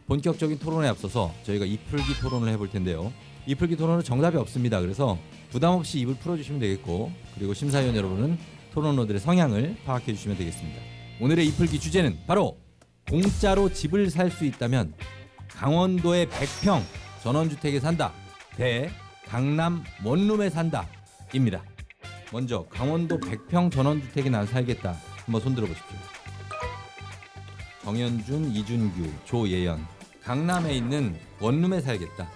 본격적인 토론에 앞서서 저희가 이풀기 토론을 해볼 텐데요. 이풀기 토론은 정답이 없습니다. 그래서 부담 없이 입을 풀어주시면 되겠고, 그리고 심사위원 여러분은 토론러들의 성향을 파악해 주시면 되겠습니다. 오늘의 이풀기 주제는 바로 공짜로 집을 살 수 있다면 강원도의 100평 전원주택에 산다 대 강남 원룸에 산다 입니다. 먼저 강원도 100평 전원주택에 난 살겠다. 한번 손들어 보십시오. 정현준, 이준규, 조예연. 강남에 있는 원룸에 살겠다.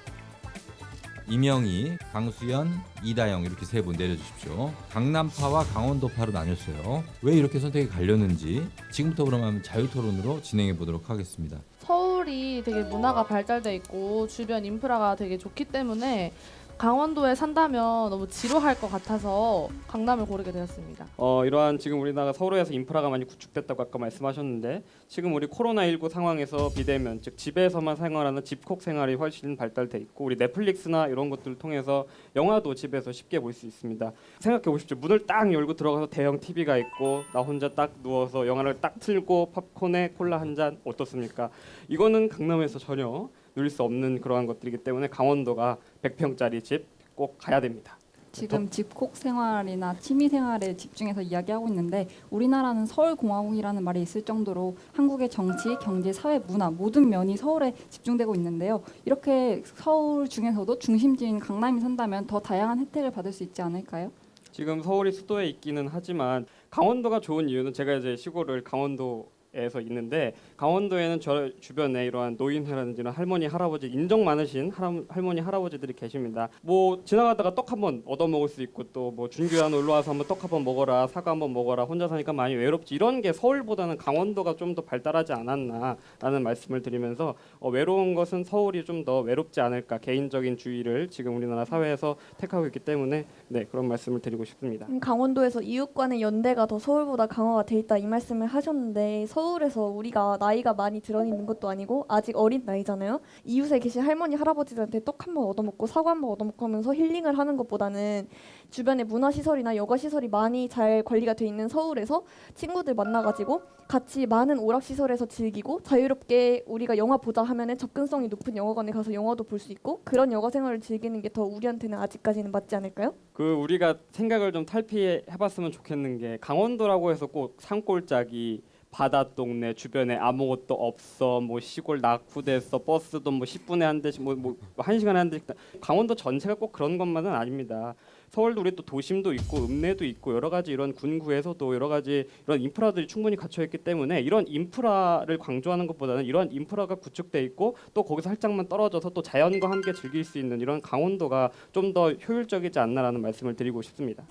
이명희, 강수연, 이다영 이렇게 세 분 내려주십시오. 강남파와 강원도파로 나뉘었어요. 왜 이렇게 선택이 갈렸는지 지금부터 그러면 자유토론으로 진행해 보도록 하겠습니다. 서울이 되게 문화가 발달돼 있고 주변 인프라가 되게 좋기 때문에 강원도에 산다면 너무 지루할 것 같아서 강남을 고르게 되었습니다. 이러한 지금 우리나라 서울에서 인프라가 많이 구축됐다고 아까 말씀하셨는데, 지금 우리 코로나19 상황에서 비대면 즉 집에서만 생활하는 집콕 생활이 훨씬 발달돼 있고, 우리 넷플릭스나 이런 것들을 통해서 영화도 집에서 쉽게 볼 수 있습니다. 생각해 보십시오. 문을 딱 열고 들어가서 대형 TV가 있고 나 혼자 딱 누워서 영화를 딱 틀고 팝콘에 콜라 한 잔 어떻습니까? 이거는 강남에서 전혀 누릴 수 없는 그러한 것들이기 때문에 강원도가 100평짜리 집 꼭 가야 됩니다. 지금 집콕 생활이나 취미 생활에 집중해서 이야기하고 있는데, 우리나라는 서울공화국이라는 말이 있을 정도로 한국의 정치, 경제, 사회, 문화 모든 면이 서울에 집중되고 있는데요. 이렇게 서울 중에서도 중심지인 강남이 산다면 더 다양한 혜택을 받을 수 있지 않을까요? 지금 서울이 수도에 있기는 하지만 강원도가 좋은 이유는, 제가 이제 시골을 강원도에서 있는데, 강원도에는 저 주변에 이러한 노인회라든지 이런 할머니 할아버지 인정 많으신 할머니 할아버지들이 계십니다. 뭐 지나가다가 떡 한번 얻어 먹을 수 있고, 또 뭐 준규야 놀러 와서 한번 떡 한번 먹어라, 사과 한번 먹어라, 혼자 사니까 많이 외롭지, 이런 게 서울보다는 강원도가 좀 더 발달하지 않았나라는 말씀을 드리면서, 외로운 것은 서울이 좀 더 외롭지 않을까, 개인적인 주의를 지금 우리나라 사회에서 택하고 있기 때문에 그런 말씀을 드리고 싶습니다. 강원도에서 이웃 간의 연대가 더 서울보다 강화가 돼 있다 이 말씀을 하셨는데, 서울에서 우리가 나이가 많이 들어있는 것도 아니고 아직 어린 나이잖아요. 이웃에 계신 할머니 할아버지들한테 떡 한 번 얻어먹고 사과 한 번 얻어먹고 하면서 힐링을 하는 것보다는 주변에 문화시설이나 여가시설이 많이 잘 관리가 돼 있는 서울에서 친구들 만나가지고 같이 많은 오락시설에서 즐기고, 자유롭게 우리가 영화 보자 하면은 접근성이 높은 영화관에 가서 영화도 볼 수 있고, 그런 여가 생활을 즐기는 게 더 우리한테는 아직까지는 맞지 않을까요? 우리가 생각을 좀 탈피해봤으면 좋겠는 게, 강원도라고 해서 꼭 산골짜기 바다 동네 주변에 아무것도 없어, 뭐 시골 낙후됐어, 버스도 뭐 10분에 한 대씩 뭐 1시간에 한 대씩, 강원도 전체가 꼭 그런 것만은 아닙니다. 서울도 우리 또 도심도 있고 읍내도 있고 여러 가지 이런 군구에서도 여러 가지 이런 인프라들이 충분히 갖춰 있기 때문에, 이런 인프라를 강조하는 것보다는 이런 인프라가 구축돼 있고 또 거기서 살짝만 떨어져서 또 자연과 함께 즐길 수 있는 이런 강원도가 좀 더 효율적이지 않나라는 말씀을 드리고 싶습니다.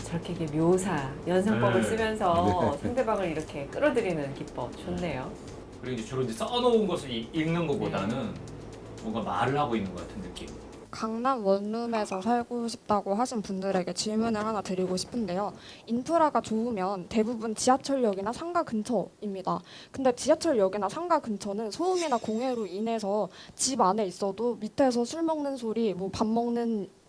저렇게 이게 묘사, 연상법을 쓰면서 상대방을 이렇게 끌어들이는 기법 좋네요. 그리고 이제 주로 이제 써놓은 것을 읽는 것보다는 뭔가 말을 하고 있는 것 같은 느낌. 강남 원룸에서 살고 싶다고 하신 분들에게 질문을 하나 드리고 싶은데요. 인프라가 좋으면 대부분 지하철역이나 상가 근처입니다. 근데 지하철역이나 상가 근처는 소음이나 공해로 인해서 집 안에 있어도 밑에서 술 먹는 소리, 뭐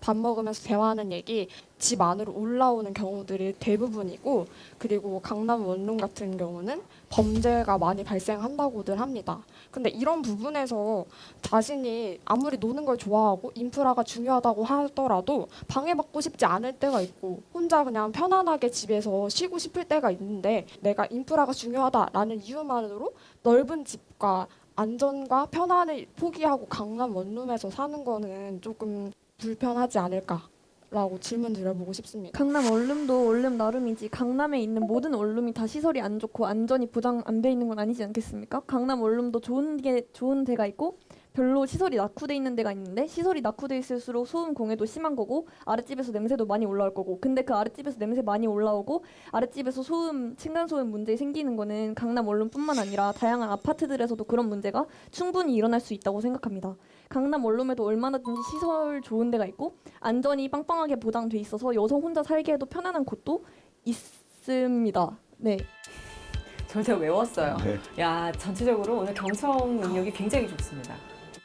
밥 먹으면서 대화하는 얘기 집 안으로 올라오는 경우들이 대부분이고, 그리고 강남 원룸 같은 경우는 범죄가 많이 발생한다고들 합니다. 근데 이런 부분에서 자신이 아무리 노는 걸 좋아하고 인프라가 중요하다고 하더라도 방해받고 싶지 않을 때가 있고, 혼자 그냥 편안하게 집에서 쉬고 싶을 때가 있는데, 내가 인프라가 중요하다라는 이유만으로 넓은 집과 안전과 편안을 포기하고 강남 원룸에서 사는 거는 조금 불편하지 않을까라고 질문 드려보고 싶습니다. 강남 원룸도 원룸 나름이지, 강남에 있는 모든 원룸이 다 시설이 안 좋고 안전이 보장 안 돼 있는 건 아니지 않겠습니까? 강남 원룸도 좋은 데가 있고 별로 시설이 낙후돼 있는 데가 있는데, 시설이 낙후돼 있을수록 소음 공해도 심한 거고 아랫집에서 냄새도 많이 올라올 거고, 근데 그 아랫집에서 냄새 많이 올라오고 아랫집에서 층간소음 문제 생기는 거는 강남 원룸뿐만 아니라 다양한 아파트들에서도 그런 문제가 충분히 일어날 수 있다고 생각합니다. 강남 원룸에도 얼마나든지 시설 좋은 데가 있고 안전이 빵빵하게 보장돼 있어서 여성 혼자 살기에도 편안한 곳도 있습니다. 네. 저 외웠어요. 야, 전체적으로 오늘 경청 능력이 굉장히 좋습니다.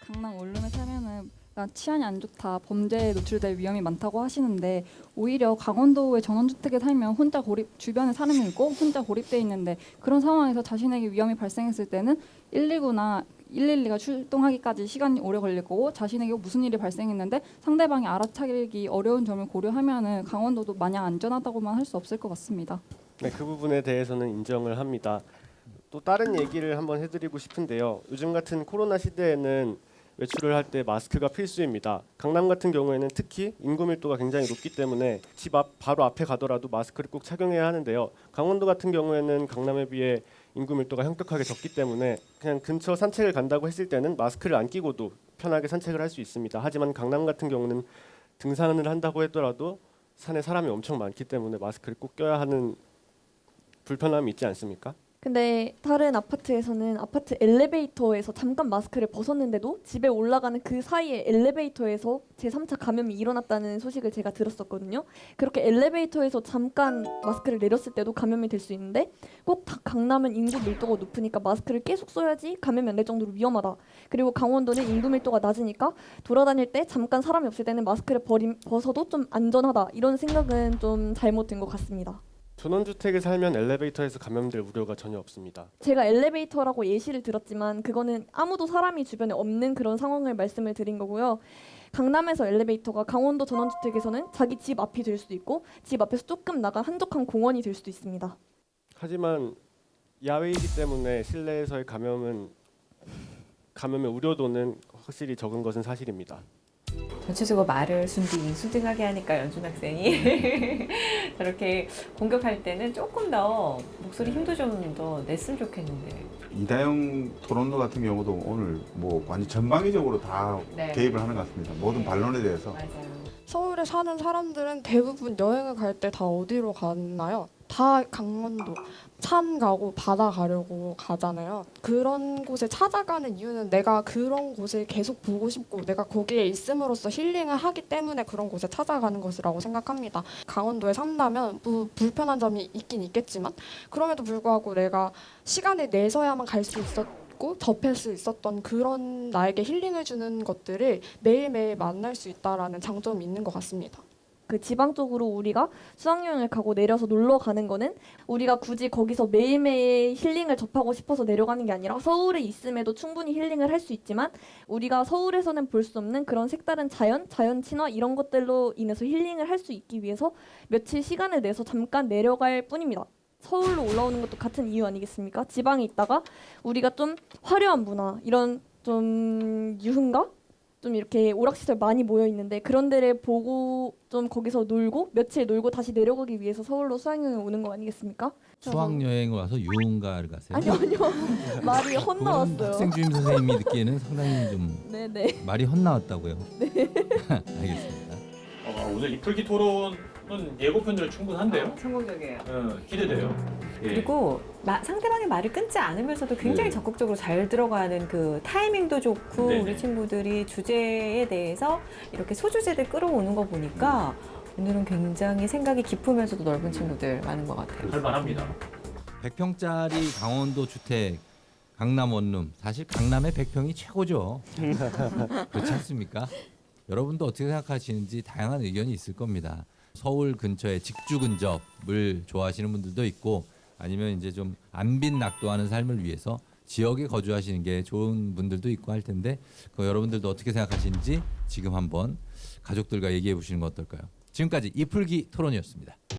강남 원룸에 살면은 그러니까 치안이 안 좋다, 범죄에 노출될 위험이 많다고 하시는데 오히려 강원도의 전원주택에 살면 주변에 사람이 있고 혼자 고립돼 있는데 그런 상황에서 자신에게 위험이 발생했을 때는 119나 112가 출동하기까지 시간이 오래 걸릴 거고 자신에게 무슨 일이 발생했는데 상대방이 알아차리기 어려운 점을 고려하면은 강원도도 마냥 안전하다고만 할 수 없을 것 같습니다. 네, 그 부분에 대해서는 인정을 합니다. 또 다른 얘기를 한번 해드리고 싶은데요. 요즘 같은 코로나 시대에는 외출을 할 때 마스크가 필수입니다. 강남 같은 경우에는 특히 인구 밀도가 굉장히 높기 때문에 집 앞 바로 앞에 가더라도 마스크를 꼭 착용해야 하는데요. 강원도 같은 경우에는 강남에 비해 인구 밀도가 현격하게 적기 때문에 그냥 근처 산책을 간다고 했을 때는 마스크를 안 끼고도 편하게 산책을 할 수 있습니다. 하지만 강남 같은 경우는 등산을 한다고 하더라도 산에 사람이 엄청 많기 때문에 마스크를 꼭 껴야 하는 불편함이 있지 않습니까? 근데 다른 아파트에서는 아파트 엘리베이터에서 잠깐 마스크를 벗었는데도 집에 올라가는 그 사이에 엘리베이터에서 제3차 감염이 일어났다는 소식을 제가 들었었거든요. 그렇게 엘리베이터에서 잠깐 마스크를 내렸을 때도 감염이 될 수 있는데 꼭 다 강남은 인구 밀도가 높으니까 마스크를 계속 써야지 감염이 안 될 정도로 위험하다. 그리고 강원도는 인구 밀도가 낮으니까 돌아다닐 때 잠깐 사람이 없을 때는 마스크를 벗어도 좀 안전하다. 이런 생각은 좀 잘못된 것 같습니다. 전원주택에 살면 엘리베이터에서 감염될 우려가 전혀 없습니다. 제가 엘리베이터라고 예시를 들었지만 그거는 아무도 사람이 주변에 없는 그런 상황을 말씀을 드린 거고요. 강남에서 엘리베이터가 강원도 전원주택에서는 자기 집 앞이 될 수도 있고 집 앞에서 조금 나간 한적한 공원이 될 수도 있습니다. 하지만 야외이기 때문에 실내에서의 감염의 우려도는 확실히 적은 것은 사실입니다. 전체적으로 말을 순딩하게 하니까 연준 학생이 저렇게 공격할 때는 조금 더 목소리 힘도 좀 더 냈으면 좋겠는데. 이다영 토론로 같은 경우도 오늘 뭐 완전 전방위적으로 다 네. 개입을 하는 것 같습니다. 모든 네. 반론에 대해서. 맞아요. 서울에 사는 사람들은 대부분 여행을 갈 때 다 어디로 가나요? 다 강원도 산 가고 바다 가려고 가잖아요. 그런 곳에 찾아가는 이유는 내가 그런 곳을 계속 보고 싶고 내가 거기에 있음으로써 힐링을 하기 때문에 그런 곳에 찾아가는 것이라고 생각합니다. 강원도에 산다면 뭐 불편한 점이 있긴 있겠지만 그럼에도 불구하고 내가 시간을 내서야만 갈 수 있었고 접할 수 있었던 그런 나에게 힐링을 주는 것들을 매일매일 만날 수 있다라는 장점이 있는 것 같습니다. 그 지방 쪽으로 우리가 수학여행을 가고 내려서 놀러 가는 거는 우리가 굳이 거기서 매일매일 힐링을 접하고 싶어서 내려가는 게 아니라 서울에 있음에도 충분히 힐링을 할 수 있지만 우리가 서울에서는 볼 수 없는 그런 색다른 자연 친화 이런 것들로 인해서 힐링을 할 수 있기 위해서 며칠 시간을 내서 잠깐 내려갈 뿐입니다. 서울로 올라오는 것도 같은 이유 아니겠습니까? 지방에 있다가 우리가 좀 화려한 문화 이런 좀 유흥가? 좀 이렇게 오락시설 많이 모여 있는데 그런 데를 보고 좀 거기서 놀고 며칠 놀고 다시 내려가기 위해서 서울로 수학여행 오는 거 아니겠습니까? 수학여행을 와서 유흥가를 가세요? 아니요. 말이 그거는 헛나왔어요. 학생 주임 선생님이 듣기에는 상당히 좀 네네. 말이 헛나왔다고요. 네. 알겠습니다. 오늘 이풀기 토론은 예고편으로 충분한데요? 성공적이에요. 기대돼요. 예. 그리고 상대방의 말을 끊지 않으면서도 굉장히 네. 적극적으로 잘 들어가는 그 타이밍도 좋고 네네. 우리 친구들이 주제에 대해서 이렇게 소주제들 끌어오는 거 보니까 오늘은 굉장히 생각이 깊으면서도 넓은 친구들 많은 것 같아요. 할만합니다. 100평짜리 강원도 주택 강남 원룸 사실 강남의 100평이 최고죠. 그렇지 않습니까? 여러분도 어떻게 생각하시는지 다양한 의견이 있을 겁니다. 서울 근처에 직주 근접을 좋아하시는 분들도 있고 아니면 이제 좀 안빈 낙도하는 삶을 위해서 지역에 거주하시는 게 좋은 분들도 있고 할 텐데 그 여러분들도 어떻게 생각하시는지 지금 한번 가족들과 얘기해 보시는 거 어떨까요? 지금까지 이풀기 토론이었습니다.